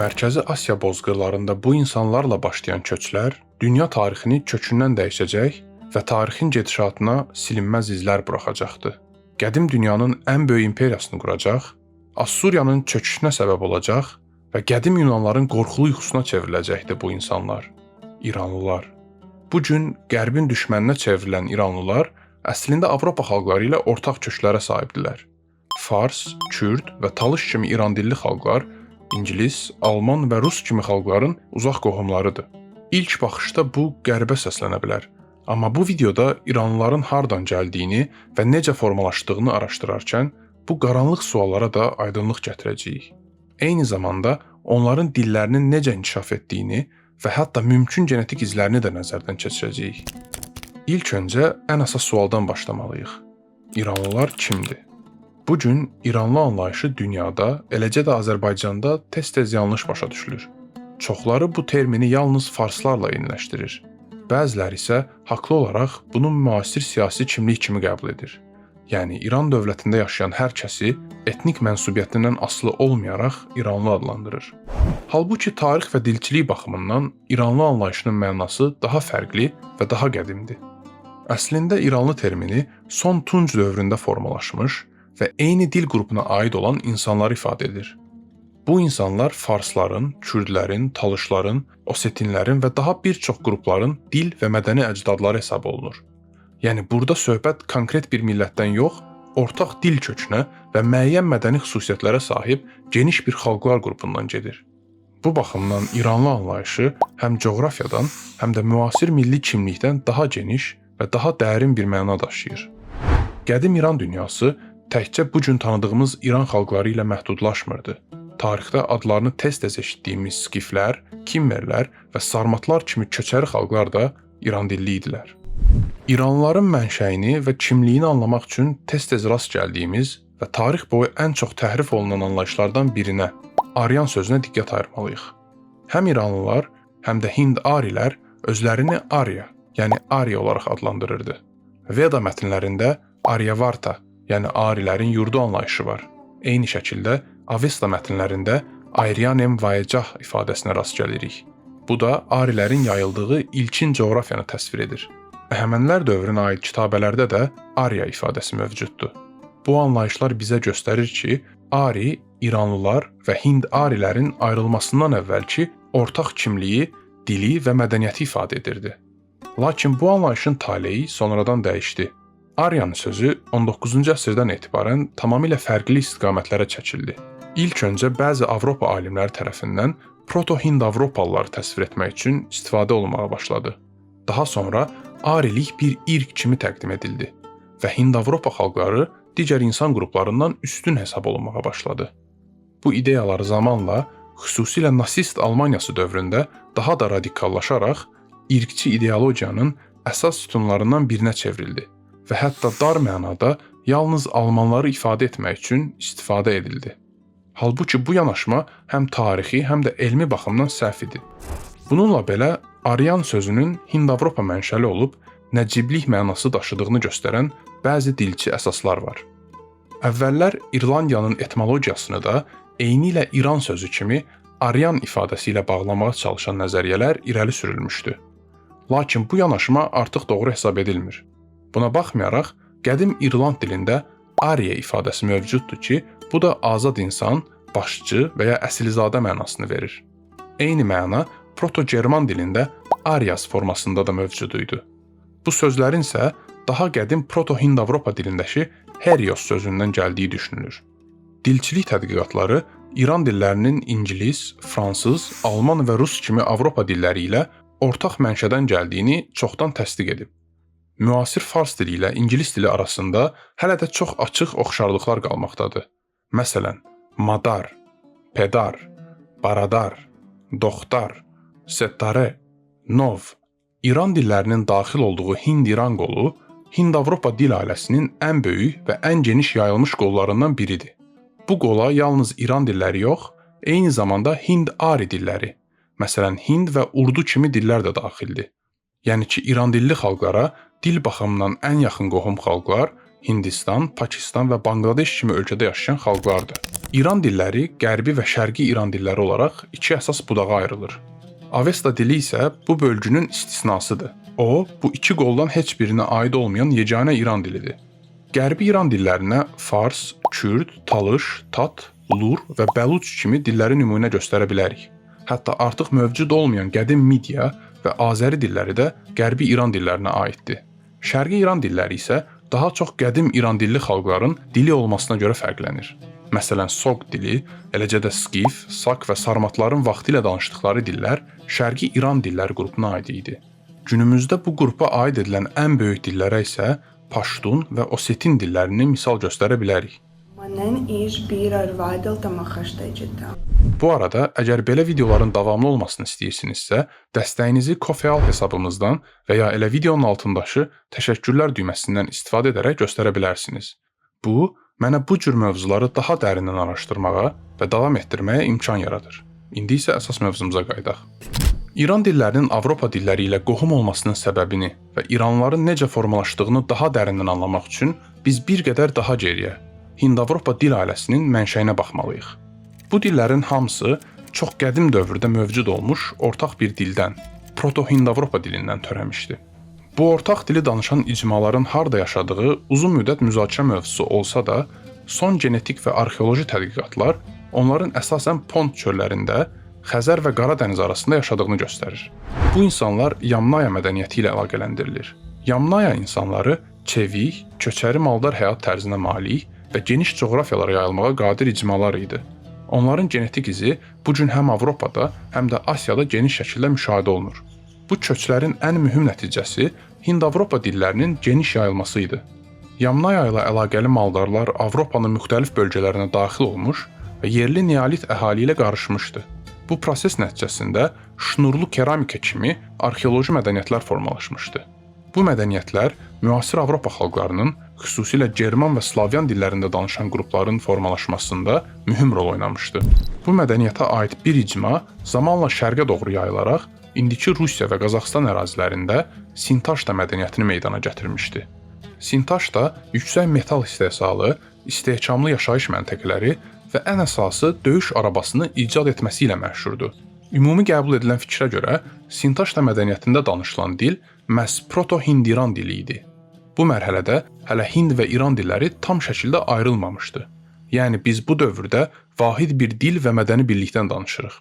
Mərkəzi Asiya bozqırlarında bu insanlarla başlayan köçlər dünya tarixini kökündən dəyişəcək və tarixin gedişatına silinməz izlər buraxacaqdı. Qədim dünyanın ən böyük imperiyasını quracaq, Assuriyanın çöküşünə səbəb olacaq və qədim Yunanların qorxulu yuxusuna çevriləcəkdi bu insanlar, İranlılar. Bu gün Qərbin düşməninə çevrilən İranlılar əslində Avropa xalqları ilə ortaq köklərə sahibdilər. Fars, Kürd və Talış kimi İran dilli xalqlar İngilis, Alman və Rus kimi xalqların uzaq qohumlarıdır. İlk baxışda bu qəribə səslənə bilər. Amma bu videoda İranlıların hardan gəldiyini və necə formalaşdığını araşdırarkən bu qaranlıq suallara da aydınlıq gətirəcəyik. Eyni zamanda onların dillərinin necə inkişaf etdiyini və hətta mümkün genetik izlərini də nəzərdən keçirəcəyik. İlk öncə ən əsas sualdan başlamalıyıq. İranlılar kimdir? Bu gün İranlı anlayışı dünyada, eləcə də Azərbaycanda tez-tez yanlış başa düşülür. Çoxları bu termini yalnız farslarla eyniləşdirir. Bəziləri isə haqlı olaraq bunu müasir siyasi kimlik kimi qəbul edir. Yəni İran dövlətində yaşayan hər kəsi etnik mənsubiyyətindən asılı olmayaraq İranlı adlandırır. Halbuki tarix və dilçilik baxımından İranlı anlayışının mənası daha fərqli və daha qədimdir. Əslində İranlı termini son Tunc dövründə formalaşmış və eyni dil qrupuna aid olan insanları ifadə edir. Bu insanlar farsların, kürdlərin, talışların, osetinlərin və daha bir çox qrupların dil və mədəni əcdadları hesab olunur. Yəni burada söhbət konkret bir millətdən yox, ortaq dil kökünə və müəyyən mədəni xüsusiyyətlərə sahib geniş bir xalqlar qrupundan gedir. Bu baxımdan İranlı anlayışı həm coğrafiyadan, həm də müasir milli kimlikdən daha geniş və daha dərin bir məna daşıyır. Qədim İran dünyası təkcə bu gün tanıdığımız İran xalqları ilə məhdudlaşmırdı. Tarixdə adlarını tez-tez eşitdiyimiz skiflər, kimmerlər və sarmatlar kimi köçəri xalqlar da İran dilli idilər. İranlıların mənşəyini və kimliyini anlamaq üçün tez-tez rast gəldiyimiz və tarix boyu ən çox təhrif olunan anlayışlardan birinə, Aryan sözünə diqqət ayırmalıyıq. Həm İranlılar, həm də Hind-Arilər özlərini Arya, yəni Arya olaraq adlandırırdı. Veda mətnlərində Aryavarta, yəni Arilərin yurdu anlayışı var. Eyni şəkildə Avesta mətnlərində Aryanem Vayecah ifadəsinə rast gəlirik. Bu da Arilərin yayıldığı ilkin coğrafiyanı təsvir edir. Əhəmənilər dövrünə aid kitabələrdə də Arya ifadəsi mövcuddur. Bu anlayışlar bizə göstərir ki, Ari, İranlılar və Hind-Arilərin ayrılmasından əvvəlki ortaq kimliyi, dili və mədəniyyəti ifadə edirdi. Lakin bu anlayışın taleyi sonradan dəyişdi. Aryan sözü 19-cu əsrdən etibarən tamamilə fərqli istiqamətlərə çəkildi. İlk öncə bəzi Avropa alimləri tərəfindən proto-Hind-Avropalıları təsvir etmək üçün istifadə olunmağa başladı. Daha sonra Arilik bir irq kimi təqdim edildi və Hind-Avropa xalqları digər insan qruplarından üstün hesab olunmağa başladı. Bu ideyalar zamanla, xüsusilə nasist Almaniyası dövründə daha da radikallaşaraq irqçi ideologiyanın əsas sütunlarından birinə çevrildi və hətta dar mənada yalnız almanları ifadə etmək üçün istifadə edildi. Halbuki bu yanaşma həm tarixi, həm də elmi baxımdan səhv idi. Bununla belə, Aryan sözünün Hind-Avropa mənşəli olub, nəciblik mənası daşıdığını göstərən bəzi dilçi əsaslar var. Əvvəllər İrlandiyanın etimologiyasını da eynilə İran sözü kimi Aryan ifadəsi ilə bağlamağa çalışan nəzəriyyələr irəli sürülmüşdü. Lakin bu yanaşma artıq doğru hesab edilmir. Buna baxmayaraq, qədim İrland dilində Arya ifadəsi mövcuddur ki, bu da azad insan, başçı və ya əsilzadə mənasını verir. Eyni məna proto-German dilində Aryas formasında da mövcud idi. Bu sözlərin isə daha qədim proto-Hind-Avropa dilindəki Herios sözündən gəldiyi düşünülür. Dilçilik tədqiqatları İran dillərinin İngilis, fransız, alman və rus kimi Avropa dilləri ilə ortaq mənşədən gəldiyini çoxdan təsdiq edib. Müasir fars dili ilə İngilis dili arasında hələ də çox açıq oxşarlıqlar qalmaqdadır. Məsələn, madar, pedar, baradar, doxtar, setare, nov. İran dillərinin daxil olduğu Hind-İran qolu Hind-Avropa dil ailəsinin ən böyük və ən geniş yayılmış qollarından biridir. Bu qola yalnız İran dilləri yox, eyni zamanda Hind-Ari dilləri, məsələn Hind və Urdu kimi dillər də daxildir. Yəni ki, İran dilli xalqlara dil baxımından ən yaxın qohum xalqlar Hindistan, Pakistan və Banqladeş kimi ölkədə yaşayan xalqlardır. İran dilləri Qərbi və Şərqi İran dilləri olaraq iki əsas budağa ayrılır. Avesta dili isə bu bölgünün istisnasıdır. O, bu iki qoldan heç birinə aid olmayan yeganə İran dilidir. Qərbi İran dillərinə Fars, Kürd, Talış, Tat, Lur və Bəluç kimi dilləri nümunə göstərə bilərik. Hətta artıq mövcud olmayan qədim Midiya və Azəri dilləri də Qərbi İran dillərinə aiddir. Şərqi İran dilləri isə daha çox qədim İran dilli xalqların dili olmasına görə fərqlənir. Məsələn, Soq dili, eləcə də Skif, Sak və Sarmatların vaxtilə danışdıqları dillər Şərqi İran dilləri qrupuna aid idi. Günümüzdə bu qrupa aid edilən ən böyük dillərə isə Paştun və Osetin dillərini misal göstərə bilərik. Bu arada, əgər belə videoların davamlı olmasını istəyirsinizsə, dəstəyinizi Ko-fi hesabımızdan və ya elə videonun altındakı təşəkkürlər düyməsindən istifadə edərək göstərə bilərsiniz. Bu, mənə bu cür mövzuları daha dərindən araşdırmağa və davam etdirməyə imkan yaradır. İndi isə əsas mövzumuza qayıdaq. İran dillərinin Avropa dilləri ilə qohum olmasının səbəbini və İranlıların necə formalaşdığını daha dərindən anlamaq üçün biz bir qədər daha geriyə, Hind-Avropa dil ailəsinin mənşəyinə baxmalıyıq. Bu dillərin hamısı çox qədim dövrdə mövcud olmuş ortaq bir dildən, Proto-Hind-Avropa dilindən törəmişdi. Bu ortaq dili danışan icmaların harda yaşadığı uzun müddət müzakirə mövzusu olsa da, son genetik və arxeoloji tədqiqatlar onların əsasən Pont çöllərində, Xəzər və Qara dəniz arasında yaşadığını göstərir. Bu insanlar Yamnaya mədəniyyəti ilə əlaqələndirilir. Yamnaya insanları çevik, köçəri maldar həyat tərzinə malik və geniş coğrafiyalara yayılmağa qadir icmalar idi. Onların genetik izi bu gün həm Avropada, həm də Asiyada geniş şəkildə müşahidə olunur. Bu köçlərin ən mühüm nəticəsi Hind-Avropa dillərinin geniş yayılması idi. Yamnaya ilə əlaqəli maldarlar Avropanın müxtəlif bölgələrinə daxil olmuş və yerli neolit əhali ilə qarışmışdı. Bu proses nəticəsində şnurlu keramika kimi arxeoloji mədəniyyətlər formalaşmışdı. Bu mədəniyyətlər müasir Avropa xalqlarının, xüsusilə German və Slavyan dillərində danışan qrupların formalaşmasında mühüm rol oynamışdı. Bu mədəniyyətə aid bir icma zamanla şərqə doğru yayılaraq indiki Rusiya və Qazaxstan ərazilərində Sintaşta mədəniyyətini meydana gətirmişdi. Sintaşta yüksək metal istehsalı, istehkamlı yaşayış məntəqələri və ən əsası döyüş arabasını icad etməsi ilə məşhurdur. Ümumi qəbul edilən fikrə görə Sintaşta mədəniyyətində danışılan dil məhz Proto-Hind-İran dili idi. Bu mərhələdə hələ Hind və İran dilləri tam şəkildə ayrılmamışdı. Yəni biz bu dövrdə vahid bir dil və mədəni birlikdən danışırıq.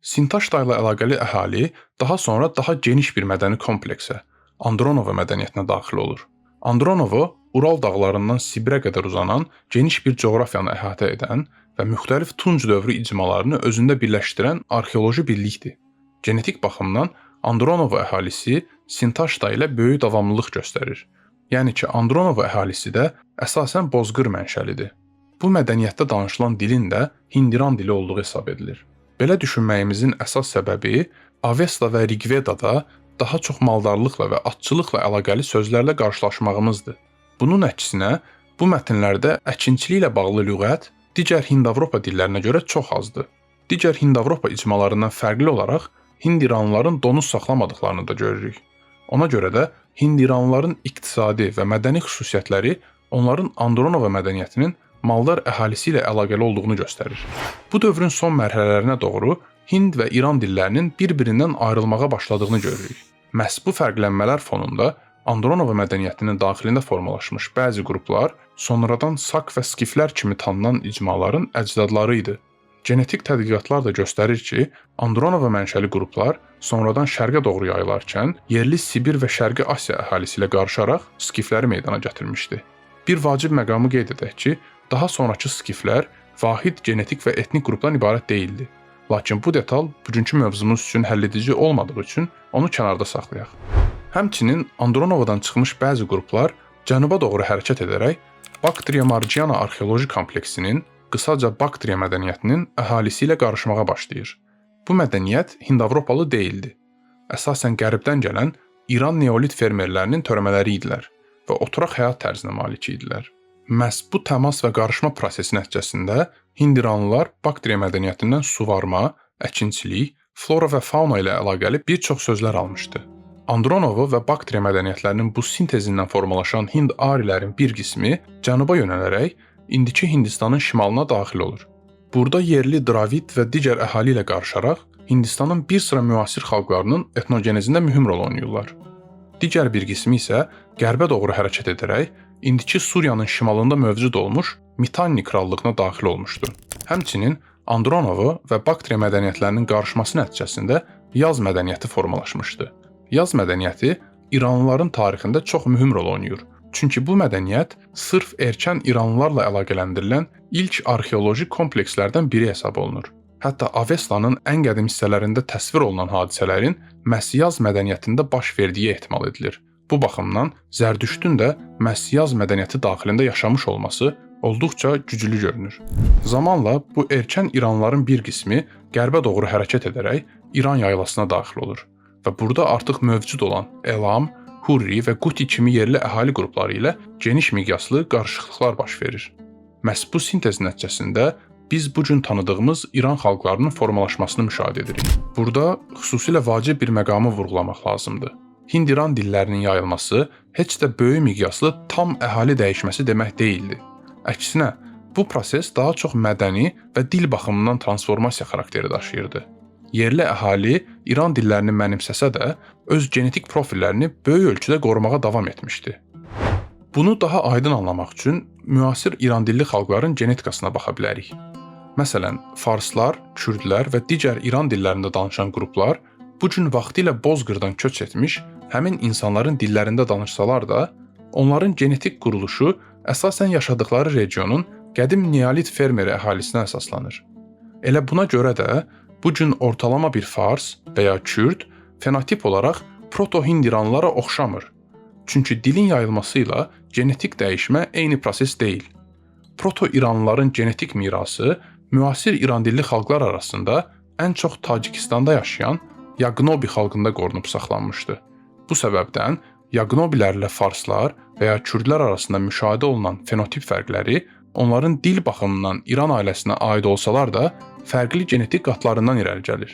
Sintaşta ilə əlaqəli əhali daha sonra daha geniş bir mədəni kompleksə, Andronovo mədəniyyətinə daxil olur. Andronovo Ural dağlarından Sibirə qədər uzanan geniş bir coğrafiyanı əhatə edən və müxtəlif Tunc dövrü icmalarını özündə birləşdirən arxeoloji birlikdir. Genetik baxımdan Andronovo əhalisi Sintaşta ilə böyük davamlılıq göstərir. Yəni ki, Andronovo əhalisi də əsasən bozqır mənşəlidir. Bu mədəniyyətdə danışılan dilin də Hind-İran dili olduğu hesab edilir. Belə düşünməyimizin əsas səbəbi Avesta və Rigvedada daha çox maldarlıqla və atçılıqla əlaqəli sözlərlə qarşılaşmağımızdır. Bunun əksinə, bu mətnlərdə əkinçiliklə bağlı lüğət digər Hind-Avropa dillərinə görə çox azdır. Digər Hind-Avropa icmalarından fərqli olaraq Hind-İranlıların donuz saxlamadıqlarını da görürük. Ona görə də Hind-İranlıların iqtisadi və mədəni xüsusiyyətləri onların Andronovo mədəniyyətinin maldar əhalisi ilə əlaqəli olduğunu göstərir. Bu dövrün son mərhələlərinə doğru Hind və İran dillərinin bir-birindən ayrılmağa başladığını görürük. Məhz bu fərqlənmələr fonunda Andronovo mədəniyyətinin daxilində formalaşmış bəzi qruplar sonradan Sak və Skiflər kimi tanınan icmaların əcdadları idi. Genetik tədqiqatlar da göstərir ki, Andronovo mənşəli qruplar sonradan şərqə doğru yayılarkən yerli Sibir və Şərqi Asiya əhalisi ilə qarışaraq Skifləri meydana gətirmişdi. Bir vacib məqamı qeyd edək ki, daha sonrakı Skiflər vahid genetik və etnik qrupdan ibarət deyildi. Lakin bu detal bugünkü mövzumuz üçün həlledici olmadığı üçün onu kənarda saxlayaq. Həmçinin Andronovodan çıxmış bəzi qruplar cənuba doğru hərəkət edərək Baktriya-Marciana arxeoloji kompleksinin, qısaca Baktriya mədəniyyətinin əhalisi ilə qarışmağa başlayır. Bu mədəniyyət Hind-Avropalı deyildi. Əsasən qərbdən gələn İran neolit fermerlərinin törəmələri idilər və oturaq həyat tərzinə malik idilər. Məhz bu təmas və qarışma prosesi nəticəsində Hind-İranlılar Baktriya mədəniyyətindən suvarma, əkinçilik, flora və fauna ilə əlaqəli bir çox sözlər almışdı. Andronovo və Baktriya mədəniyyətlərinin bu sintezindən formalaşan Hind-Arilərin bir qismi cənuba yönələrək indiki Hindistanın şimalına daxil olur. Burada yerli Dravid və digər əhali ilə qarışaraq Hindistanın bir sıra müasir xalqlarının etnogenezində mühüm rol oynayırlar. Digər bir qismi isə qərbə doğru hərəkət edərək indiki Suriyanın şimalında mövcud olmuş Mitanni krallığına daxil olmuşdu. Həmçinin Andronovo və Baktriya mədəniyyətlərinin qarışması nəticəsində Yaz mədəniyyəti formalaşmışdı. Yaz mədəniyyəti İranlıların tarixində çox mühüm rol oynayır. Çünki bu mədəniyyət sırf erkən İranlılarla əlaqələndirilən ilk arxeoloji komplekslərdən biri hesab olunur. Hətta Avestanın ən qədim hissələrində təsvir olunan hadisələrin məhz Yaz mədəniyyətində baş verdiyi ehtimal edilir. Bu baxımdan Zərdüştün də məhz Yaz mədəniyyəti daxilində yaşamış olması olduqca güclü görünür. Zamanla bu erkən İranlıların bir qismi qərbə doğru hərəkət edərək İran yaylasına daxil olur və burada artıq mövcud olan Elam, Hurri və Quti kimi yerli əhali qrupları ilə geniş miqyaslı qarışıqlıqlar baş verir. Məhz bu sintez nəticəsində biz bu gün tanıdığımız İran xalqlarının formalaşmasını müşahidə edirik. Burada xüsusilə vacib bir məqamı vurğulamaq lazımdır. Hind-İran dillərinin yayılması heç də böyük miqyaslı tam əhali dəyişməsi demək deyildi. Əksinə, bu proses daha çox mədəni və dil baxımından transformasiya xarakteri daşıyırdı. Yerli əhali İran dillərini mənimsəsə də, öz genetik profillərini böyük ölçüdə qorumağa davam etmişdi. Bunu daha aydın anlamaq üçün müasir İran dilli xalqların genetikasına baxa bilərik. Məsələn, farslar, kürdlər və digər İran dillərində danışan qruplar bu gün vaxtilə Bozqırdan köç etmiş həmin insanların dillərində danışsalar da, onların genetik quruluşu əsasən yaşadıkları regionun qədim neolit fermeri əhalisinə əsaslanır. Elə buna görə də bu gün ortalama bir fars və ya kürd fenotip olaraq proto-Hind-İranlılara oxşamır. Çünki dilin yayılması ilə genetik dəyişmə eyni proses deyil. Proto-İranlıların genetik mirası müasir İran dilli xalqlar arasında ən çox Tacikistanda yaşayan Yaqnobi xalqında qorunub saxlanmışdı. Bu səbəbdən Yaqnobilərlə farslar və ya kürdlər arasında müşahidə olunan fenotip fərqləri onların dil baxımından İran ailəsinə aid olsalar da, fərqli genetik qatlarından irəli gəlir.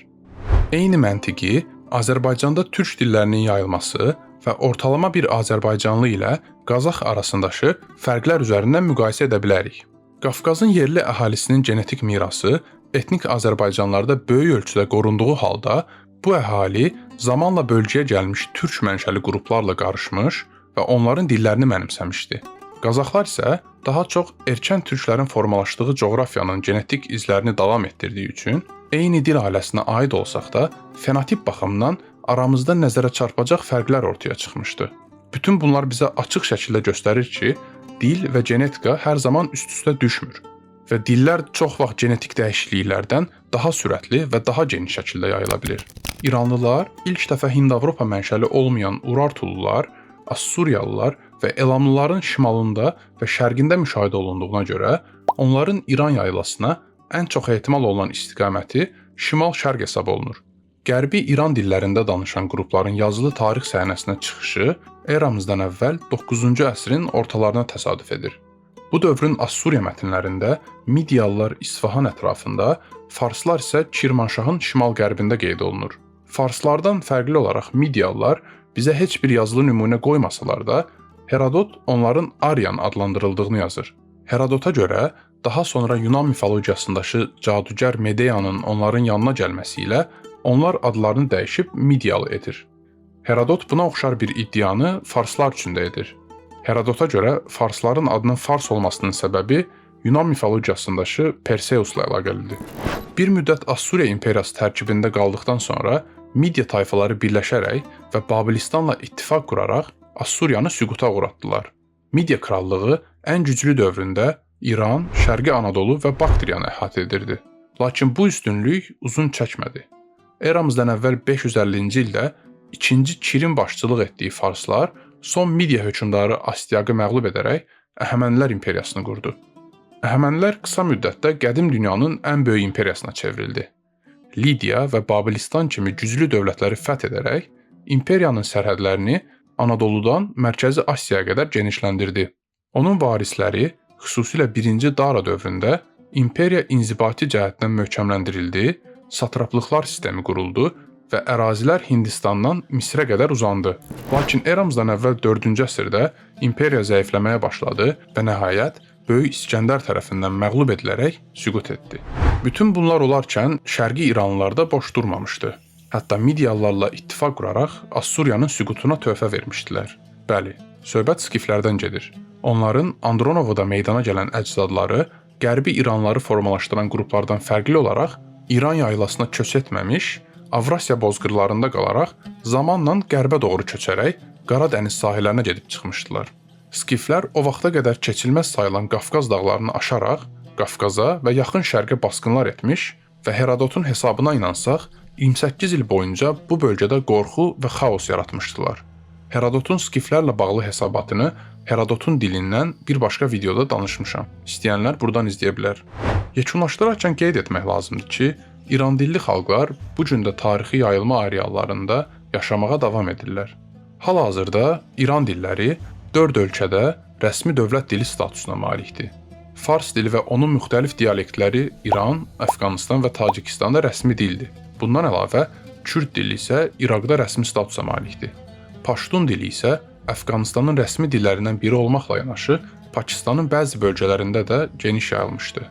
Eyni məntiqi Azərbaycanda türk dillərinin yayılması və ortalama bir Azərbaycanlı ilə Qazax arasındakı fərqlər üzərindən müqayisə edə bilərik. Qafqazın yerli əhalisinin genetik mirası etnik Azərbaycanlarda böyük ölçüdə qorunduğu halda, bu əhali zamanla bölgəyə gəlmiş türk mənşəli qruplarla qarışmış və onların dillərini mənimsəmişdi. Qazaxlar isə daha çox erkən türklərin formalaşdığı coğrafiyanın genetik izlərini davam etdirdiyi üçün eyni dil ailəsinə aid olsaq da, fenotip baxımından aramızda nəzərə çarpacaq fərqlər ortaya çıxmışdı. Bütün bunlar bizə açıq şəkildə göstərir ki, dil və genetika hər zaman üst-üstə düşmür və dillər çox vaxt genetik dəyişikliklərdən daha sürətli və daha geniş şəkildə yayıla bilir. İranlılar ilk dəfə Hind-Avropa mənşəli olmayan Urartulular, Assuriyalılar və Elamlıların şimalında və şərqində müşahidə olunduğuna görə, onların İran yaylasına ən çox ehtimal olunan istiqaməti şimal-şərq hesab olunur. Qərbi İran dillərində danışan qrupların yazılı tarix səhnəsinə çıxışı eramızdan əvvəl 9-cu əsrin ortalarına təsadüf edir. Bu dövrün Assuriya mətnlərində Midiyalılar İsfahan ətrafında, farslar isə Kirmanşahın şimal-qərbində qeyd olunur. Farslardan fərqli olaraq Midiyalılar bizə heç bir yazılı nümunə qoymasalar da, Herodot onların Aryan adlandırıldığını yazır. Herodota görə daha sonra Yunan mifologiyasındakı cadugər Medeyanın onların yanına gəlməsi ilə onlar adlarını dəyişib Midiyalı edir. Herodot buna oxşar bir iddianı farslar üçün də edir. Herodota görə farsların adının fars olmasının səbəbi Yunan mifologiyasındakı Perseusla əlaqəlidir. Bir müddət Assuriya imperiyası tərkibində qaldıqdan sonra Midiya tayfaları birləşərək və Babilistanla ittifaq quraraq Assuriyanı süquta uğratdılar. Midiya krallığı ən güclü dövründə İran, Şərqi Anadolu və Baktriyanı əhatə edirdi. Lakin bu üstünlük uzun çəkmədi. Eramızdan əvvəl 550-ci ildə 2-ci Kirin başçılıq etdiyi farslar son Midiya hökmdarı Astiaqı məğlub edərək Əhəmənilər imperiyasını qurdu. Əhəmənilər qısa müddətdə qədim dünyanın ən böyük imperiyasına çevrildi. Lidiya və Babilistan kimi güclü dövlətləri fəth edərək imperiyanın sərhədlərini Anadoludan Mərkəzi Asiyaya qədər genişləndirdi. Onun varisləri xüsusilə 1-ci Dara dövründə imperiya inzibati cəhətdən möhkəmləndirildi, satraplıqlar sistemi quruldu və ərazilər Hindistandan Misrə qədər uzandı. Lakin eramızdan əvvəl 4-cü əsrdə imperiya zəifləməyə başladı və nəhayət Böyük İskəndər tərəfindən məğlub edilərək süqut etdi. Bütün bunlar olarkən Şərqi İranlılar da boş durmamışdı. Hətta Midiyalılarla ittifaq quraraq Assuriyanın süqutuna töhfə vermişdilər. Bəli, söhbət skiflərdən gedir. Onların Andronovada meydana gələn əcdadları Qərbi İranlıları formalaşdıran qruplardan fərqli olaraq İran yaylasına köç etməmiş, Avrasiya bozqırlarında qalaraq zamanla qərbə doğru köçərək Qara dəniz sahillərinə gedib çıxmışdılar. Skiflər o vaxta qədər keçilməz sayılan Qafqaz dağlarını aşaraq Qafqaza və yaxın şərqə basqınlar etmiş və Herodotun hesabına inansaq, 28 il boyunca bu bölgədə qorxu və xaos yaratmışdılar. Herodotun skiflərlə bağlı hesabatını Herodotun dilindən bir başqa videoda danışmışam. İstəyənlər buradan izləyə bilər. Yekunlaşdırarkən qeyd etmək lazımdır ki, İran dilli xalqlar bu gün də tarixi yayılma areallarında yaşamağa davam edirlər. Hal-hazırda İran dilləri 4 ölkədə rəsmi dövlət dili statusuna malikdir. Fars dili və onun müxtəlif dialektləri İran, Əfqanistan və Tacikistanda rəsmi dildir. Bundan əlavə, Kürd dili isə İraqda rəsmi statusa malikdir. Paştun dili isə Əfqanistanın rəsmi dillərindən biri olmaqla yanaşı, Pakistanın bəzi bölgələrində də geniş yayılmışdı.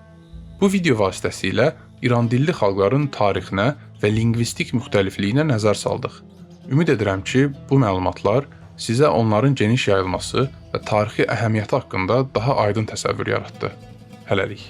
Bu video vasitəsilə İran dilli xalqların tarixinə və lingvistik müxtəlifliyinə nəzər saldıq. Ümid edirəm ki, bu məlumatlar sizə onların geniş yayılması və tarixi əhəmiyyəti haqqında daha aydın təsəvvür yaratdı. Hələlik.